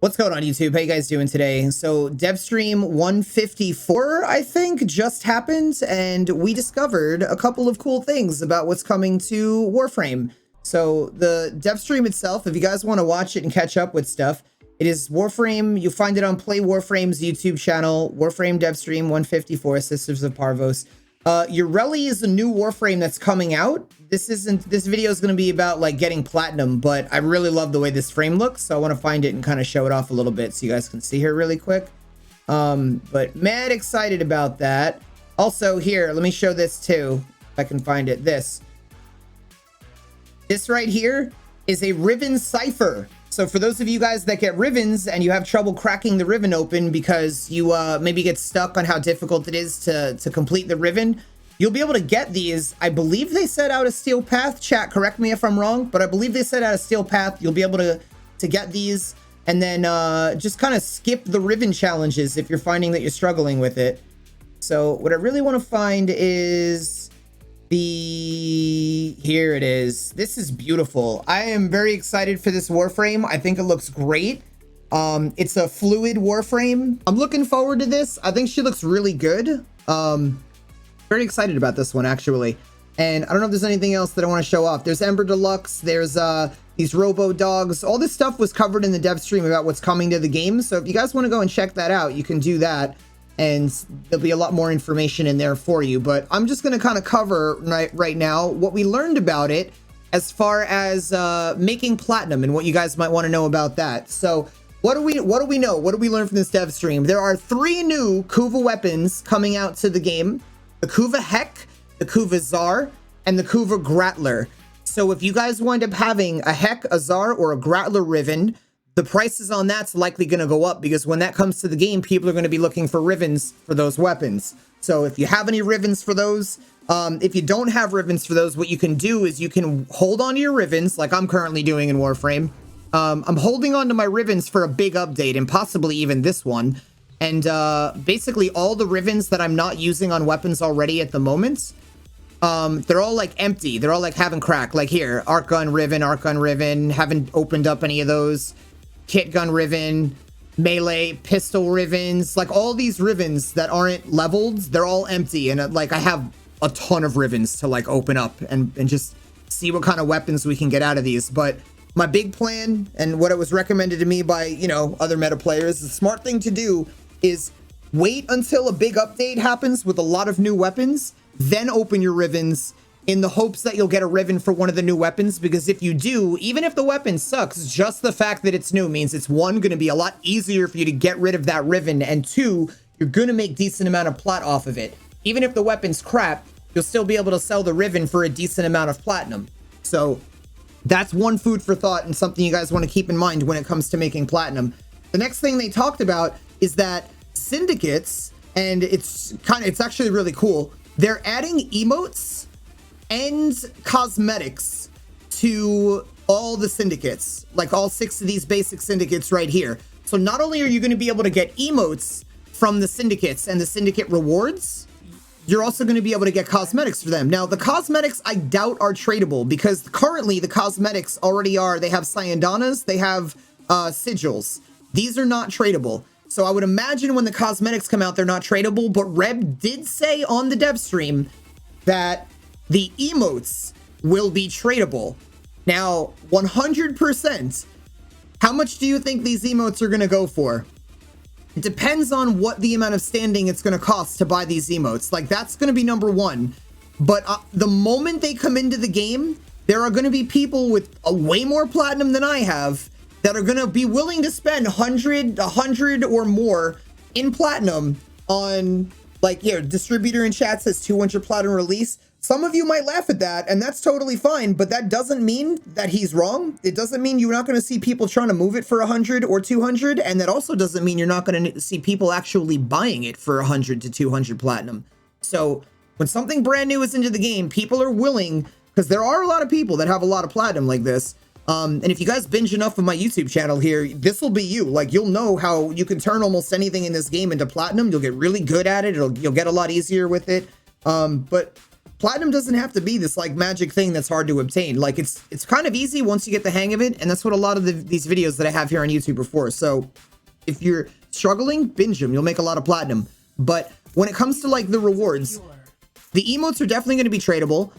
What's going on YouTube? How you guys doing today? So DevStream 154, I think, just happened, and we discovered a couple of cool things about what's coming to Warframe. So the DevStream itself, if you guys want to watch it and catch up with stuff, it is Warframe. You find it on Play Warframe's YouTube channel, Warframe DevStream 154, Sisters of Parvos. Ureli is a new Warframe that's coming out. This video is going to be about like getting platinum, but I really love the way this frame looks, so I want to find it and kind of show it off a little bit so you guys can see here really quick. But mad excited about that. Also here, let me show this too, if I can find it. This right here is a Riven Cipher. So for those of you guys that get Rivens and you have trouble cracking the Riven open because you maybe get stuck on how difficult it is to complete the Riven, you'll be able to get these. I believe they set out a steel path. Chat, correct me if I'm wrong, but I believe they set out a steel path. You'll be able to get these and then just kind of skip the Riven challenges if you're finding that you're struggling with it. So what I really want to find is here it is. This is beautiful. I am very excited for this Warframe. I think it looks great. It's a fluid Warframe. I'm looking forward to this. I think she looks really good. Very excited about this one actually. And I don't know if there's anything else that I want to show off. There's Ember Deluxe. There's these Robo Dogs. All this stuff was covered in the dev stream about what's coming to the game. So if you guys want to go and check that out, you can do that. And there'll be a lot more information in there for you. But I'm just going to kind of cover right now what we learned about it as far as making platinum and what you guys might want to know about that. So what do we know? What do we learn from this dev stream? There are 3 new Kuva Weapons coming out to the game: the Kuva Heck, the Kuva Zar, and the Kuva Grattler. So if you guys wind up having a Heck, a Zar, or a Grattler Riven, the prices on that's likely going to go up, because when that comes to the game, people are going to be looking for Rivens for those weapons. So if you have any Rivens for those, if you don't have Rivens for those, what you can do is you can hold on to your Rivens, like I'm currently doing in Warframe. I'm holding on to my Rivens for a big update, and possibly even this one. And basically all the Rivens that I'm not using on weapons already at the moment, they're all like empty. They're all like haven't cracked. Like here, Arc Gun Riven, haven't opened up any of those. Kit Gun Riven, Melee, Pistol Rivens, like all these Rivens that aren't leveled, they're all empty. And like I have a ton of Rivens to like open up and just see what kind of weapons we can get out of these. But my big plan, and what it was recommended to me by, you know, other meta players, the smart thing to do is wait until a big update happens with a lot of new weapons, then open your Rivens in the hopes that you'll get a Riven for one of the new weapons. Because if you do, even if the weapon sucks, just the fact that it's new means it's, 1, going to be a lot easier for you to get rid of that Riven, and 2, you're going to make decent amount of plat off of it. Even if the weapon's crap, you'll still be able to sell the Riven for a decent amount of platinum. So that's one food for thought and something you guys want to keep in mind when it comes to making platinum. The next thing they talked about is that Syndicates, and it's actually really cool, they're adding emotes and cosmetics to all the syndicates, like all 6 of these basic syndicates right here. So not only are you going to be able to get emotes from the syndicates and the syndicate rewards, you're also going to be able to get cosmetics for them. Now, the cosmetics I doubt are tradable, because currently the cosmetics already are, they have Cyandanas, they have sigils. These are not tradable. So I would imagine when the cosmetics come out, they're not tradable, but Reb did say on the dev stream that the emotes will be tradable. Now, 100%, how much do you think these emotes are going to go for? It depends on what the amount of standing it's going to cost to buy these emotes. Like, that's going to be number 1. But the moment they come into the game, there are going to be people with a way more platinum than I have that are going to be willing to spend 100 or more in platinum on, like, here, distributor in chat says 200 platinum release. Some of you might laugh at that, and that's totally fine, but that doesn't mean that he's wrong. It doesn't mean you're not going to see people trying to move it for 100 or 200, and that also doesn't mean you're not going to see people actually buying it for 100 to 200 platinum. So when something brand new is into the game, people are willing, because there are a lot of people that have a lot of platinum like this. And if you guys binge enough of my YouTube channel here, this will be you. Like, you'll know how you can turn almost anything in this game into platinum. You'll get really good at it. You'll get a lot easier with it. But platinum doesn't have to be this like magic thing that's hard to obtain. Like it's kind of easy once you get the hang of it, and that's what a lot of these videos that I have here on YouTube are for. So if you're struggling, binge them. You'll make a lot of platinum. But when it comes to like the rewards, the emotes are definitely going to be tradable.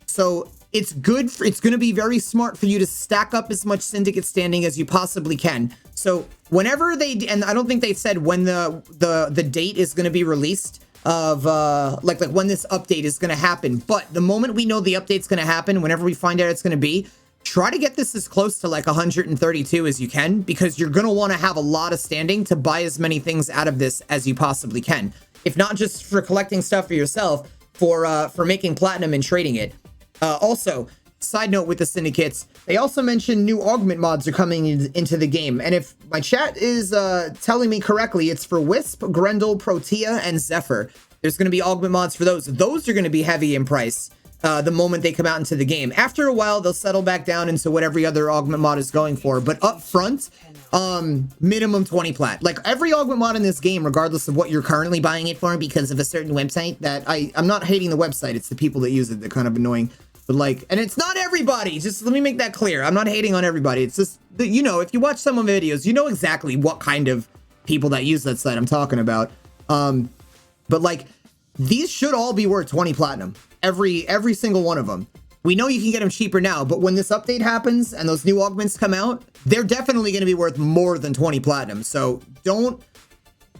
So it's good. It's going to be very smart for you to stack up as much syndicate standing as you possibly can. So whenever they, and I don't think they said when the date is going to be released of like when this update is going to happen. But the moment we know the update's going to happen, whenever we find out it's going to be, try to get this as close to like 132 as you can, because you're going to want to have a lot of standing to buy as many things out of this as you possibly can. If not just for collecting stuff for yourself, for making platinum and trading it. Also, side note with the syndicates, they also mentioned new augment mods are coming into the game. And if my chat is telling me correctly, it's for Wisp, Grendel, Protea, and Zephyr. There's going to be augment mods for those. Those are going to be heavy in price the moment they come out into the game. After a while, they'll settle back down into what every other augment mod is going for. But up front, minimum 20 plat. Like every augment mod in this game, regardless of what you're currently buying it for because of a certain website that I'm not hating the website. It's the people that use it that kind of annoying. But like, and it's not everybody. Just let me make that clear. I'm not hating on everybody. It's just, you know, if you watch some of the videos, you know exactly what kind of people that use that site I'm talking about. But like, these should all be worth 20 platinum. Every single one of them. We know you can get them cheaper now, but when this update happens and those new augments come out, they're definitely going to be worth more than 20 platinum. So don't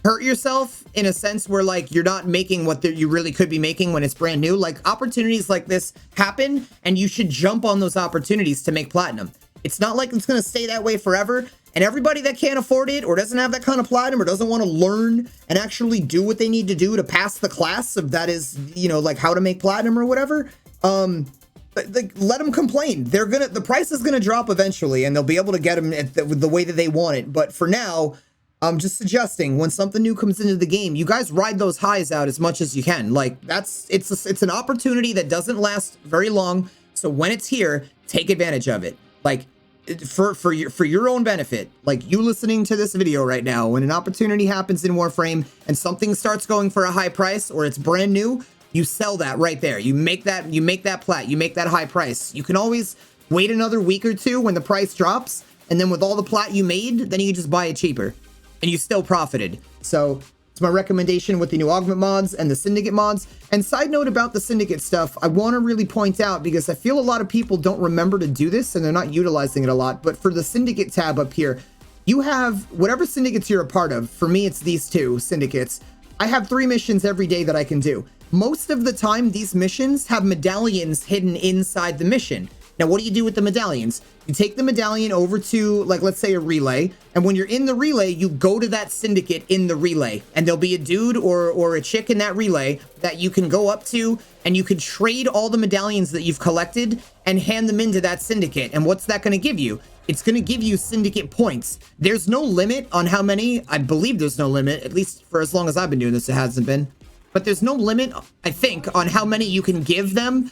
hurt yourself in a sense where like you're not making what you really could be making when it's brand new. Like opportunities like this happen and you should jump on those opportunities to make platinum. It's not like it's going to stay that way forever. And everybody that can't afford it or doesn't have that kind of platinum or doesn't want to learn and actually do what they need to do to pass the class of that is, you know, like how to make platinum or whatever. Like let them complain. The price is gonna drop eventually, and they'll be able to get them with the way that they want it. But for now, I'm just suggesting when something new comes into the game, you guys ride those highs out as much as you can. Like it's an opportunity that doesn't last very long. So when it's here, take advantage of it. Like for your own benefit. Like you listening to this video right now, when an opportunity happens in Warframe and something starts going for a high price or it's brand new, you sell that right there. You make that plat, you make that high price. You can always wait another week or two when the price drops, and then with all the plat you made, then you can just buy it cheaper and you still profited. So it's my recommendation with the new augment mods and the syndicate mods. And side note about the syndicate stuff, I want to really point out, because I feel a lot of people don't remember to do this and they're not utilizing it a lot, but for the syndicate tab up here, you have whatever syndicates you're a part of. For me, it's these two syndicates. I have 3 missions every day that I can do. Most of the time, these missions have medallions hidden inside the mission. Now, what do you do with the medallions? You take the medallion over to, like, let's say a relay. And when you're in the relay, you go to that syndicate in the relay. And there'll be a dude or a chick in that relay that you can go up to. And you can trade all the medallions that you've collected and hand them into that syndicate. And what's that going to give you? It's going to give you syndicate points. There's no limit on how many. I believe there's no limit. At least for as long as I've been doing this, it hasn't been. But there's no limit, I think, on how many you can give them,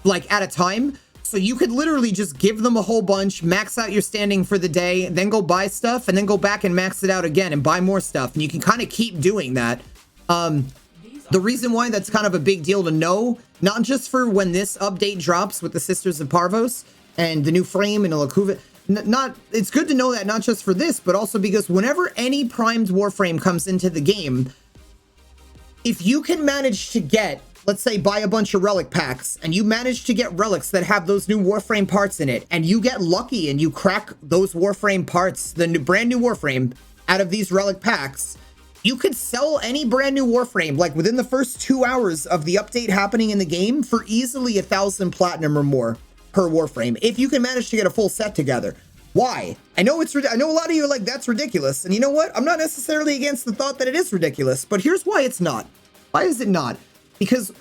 like, at a time. So you could literally just give them a whole bunch, max out your standing for the day, then go buy stuff, and then go back and max it out again and buy more stuff. And you can kind of keep doing that. The reason why that's kind of a big deal to know, not just for when this update drops with the Sisters of Parvos and the new frame and the Kuva, it's good to know that not just for this, but also because whenever any primed Warframe comes into the game, if you can manage to get, let's say, buy a bunch of relic packs, and you manage to get relics that have those new Warframe parts in it, and you get lucky and you crack those Warframe parts, the brand new Warframe, out of these relic packs, you could sell any brand new Warframe, like within the first 2 hours of the update happening in the game, for easily 1,000 platinum or more per Warframe, if you can manage to get a full set together. Why? I know a lot of you are like, that's ridiculous. And you know what? I'm not necessarily against the thought that it is ridiculous, but here's why it's not. Why is it not? Because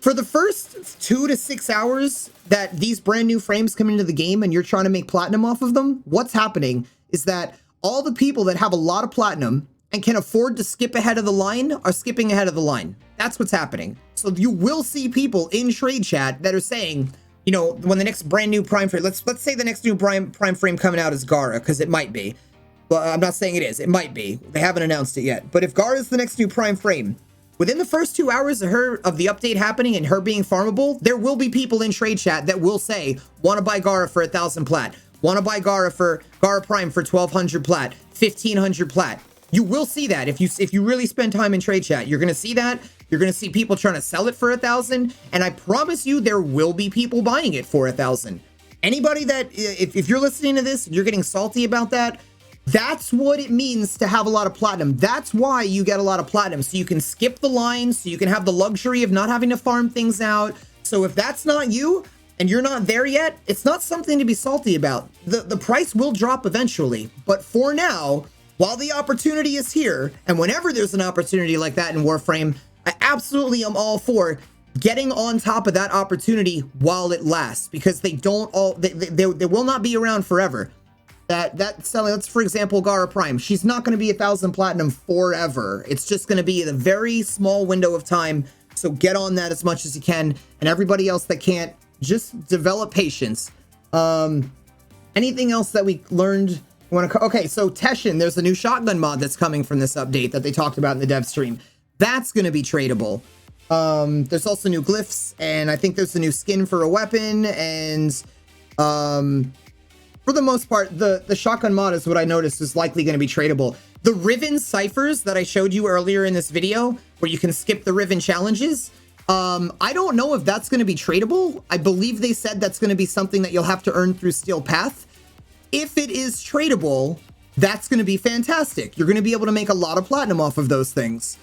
for the first 2 to 6 hours that these brand new frames come into the game and you're trying to make platinum off of them, what's happening is that all the people that have a lot of platinum and can afford to skip ahead of the line are skipping ahead of the line. That's what's happening. So you will see people in trade chat that are saying, you know, when the next brand new prime frame, let's say the next new prime frame coming out is Gara, because it might be. Well, I'm not saying it is. It might be. They haven't announced it yet. But if Gara is the next new prime frame, Within the first 2 hours of the update happening and her being farmable, there will be people in trade chat that will say, want to buy Gara for 1,000 plat, want to buy Gara Prime for 1,200 plat, 1,500 plat. You will see that if you really spend time in trade chat. You're gonna see that. You're gonna see people trying to sell it for 1,000, and I promise you there will be people buying it for 1,000. Anybody that, if you're listening to this, you're getting salty about that, that's what it means to have a lot of platinum. That's why you get a lot of platinum. So you can skip the lines, so you can have the luxury of not having to farm things out. So if that's not you and you're not there yet, it's not something to be salty about. The price will drop eventually. But for now, while the opportunity is here, and whenever there's an opportunity like that in Warframe, I absolutely am all for getting on top of that opportunity while it lasts, because they will not be around forever. That selling, let's for example, Gara Prime. She's not going to be 1,000 platinum forever. It's just going to be a very small window of time. So get on that as much as you can, and everybody else that can't, just develop patience. Anything else that we learned? Okay, so Teshin, there's a new shotgun mod that's coming from this update that they talked about in the dev stream. That's going to be tradable. There's also new glyphs, and I think there's a new skin for a weapon, and for the most part, the shotgun mod is what I noticed is likely going to be tradable. The Riven ciphers that I showed you earlier in this video, where you can skip the Riven challenges, I don't know if that's going to be tradable. I believe they said that's going to be something that you'll have to earn through Steel Path. If it is tradable, that's going to be fantastic. You're going to be able to make a lot of platinum off of those things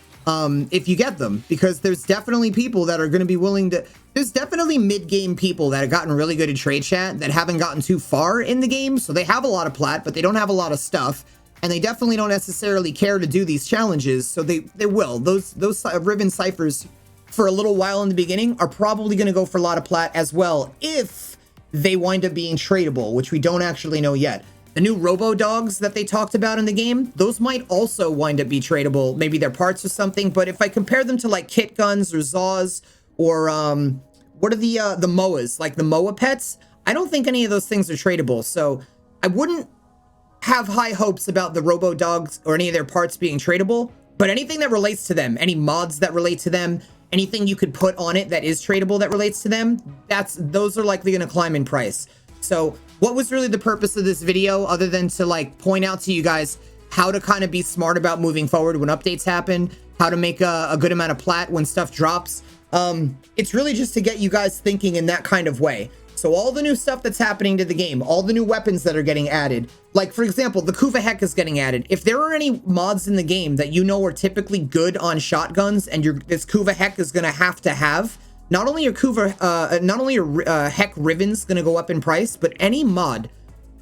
if you get them, because there's definitely people that are going to be willing to... There's definitely mid-game people that have gotten really good at trade chat that haven't gotten too far in the game, so they have a lot of plat, but they don't have a lot of stuff, and they definitely don't necessarily care to do these challenges, so they will. Those Riven ciphers, for a little while in the beginning, are probably going to go for a lot of plat as well, if they wind up being tradable, which we don't actually know yet. The new robo dogs that they talked about in the game, those might also wind up be tradable. Maybe they're parts or something, but if I compare them to like kit guns or Zaws or what are the MOAs, like the MOA pets, I don't think any of those things are tradable. So I wouldn't have high hopes about the robo dogs or any of their parts being tradable, but anything that relates to them, any mods that relate to them, anything you could put on it that is tradable that relates to them, those are likely going to climb in price. So what was really the purpose of this video, other than to like point out to you guys how to kind of be smart about moving forward when updates happen, how to make a good amount of plat when stuff drops? It's really just to get you guys thinking in that kind of way. So all the new stuff that's happening to the game, all the new weapons that are getting added, like for example, the Kuva Heck is getting added. If there are any mods in the game that you know are typically good on shotguns, and this Kuva Heck is going to have, not only are Heck Rivens going to go up in price, but any mod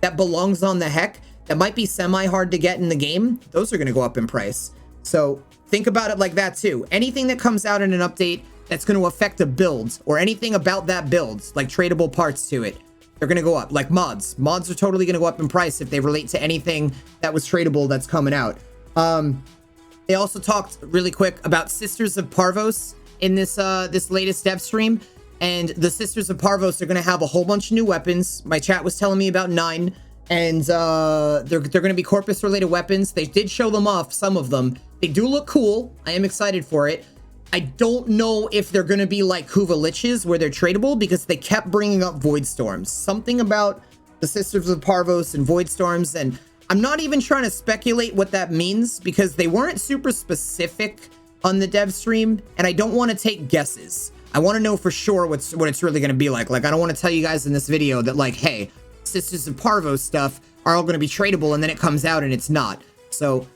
that belongs on the Heck that might be semi-hard to get in the game, those are going to go up in price. So think about it like that too. Anything that comes out in an update that's going to affect a build, or anything about that build, like tradable parts to it, they're going to go up. Like mods. Mods are totally going to go up in price if they relate to anything that was tradable that's coming out. They also talked really quick about Sisters of Parvos in this latest dev stream, and the Sisters of Parvos are going to have a whole bunch of new weapons. My chat was telling me about 9, and they're going to be Corpus related weapons. They did show them off, some of them. They do look cool. I am excited for it. I don't know if they're going to be like Kuva Liches, where they're tradable, because they kept bringing up Void Storms. Something about the Sisters of Parvos and Void Storms, and I'm not even trying to speculate what that means, because they weren't super specific on the dev stream, and I don't want to take guesses. I want to know for sure what it's really going to be like. Like, I don't want to tell you guys in this video that, like, hey, Sisters of Parvos stuff are all going to be tradable, and then it comes out and it's not. So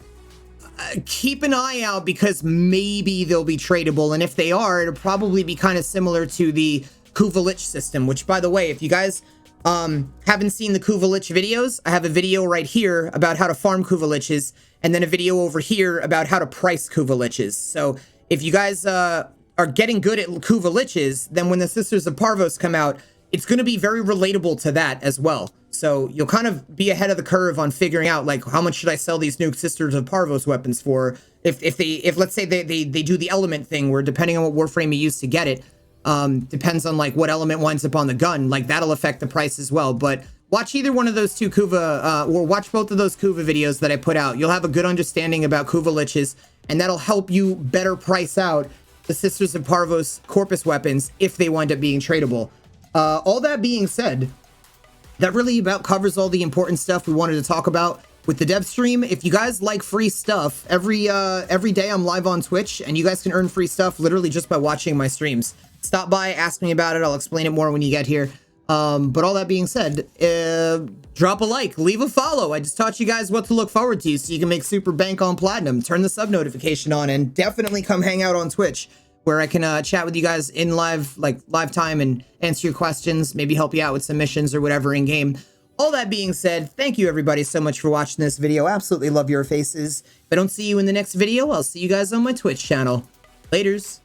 keep an eye out, because maybe they'll be tradable, and if they are, it'll probably be kind of similar to the Kuva Lich system, which, by the way, if you guys haven't seen the Kuva Lich videos, I have a video right here about how to farm Kuva Liches, and then a video over here about how to price Kuva Liches. So if you guys are getting good at Kuva Liches, then when the Sisters of Parvos come out, it's going to be very relatable to that as well. So you'll kind of be ahead of the curve on figuring out, like, how much should I sell these new Sisters of Parvos weapons for? If let's say they do the element thing, where depending on what Warframe you use to get it, depends on like what element winds up on the gun, like that'll affect the price as well. But watch either one of those two Kuva, or watch both of those Kuva videos that I put out. You'll have a good understanding about Kuva Liches and that'll help you better price out the Sisters of Parvos Corpus weapons if they wind up being tradable. All that being said, that really about covers all the important stuff we wanted to talk about with the dev stream. If you guys like free stuff, every day I'm live on Twitch, and you guys can earn free stuff literally just by watching my streams. Stop by, ask me about it. I'll explain it more when you get here. But all that being said, drop a like, leave a follow. I just taught you guys what to look forward to so you can make super bank on platinum. Turn the sub notification on, and definitely come hang out on Twitch, where I can chat with you guys in live time and answer your questions, maybe help you out with some missions or whatever in game. All that being said, thank you everybody so much for watching this video. Absolutely love your faces. If I don't see you in the next video, I'll see you guys on my Twitch channel. Laters.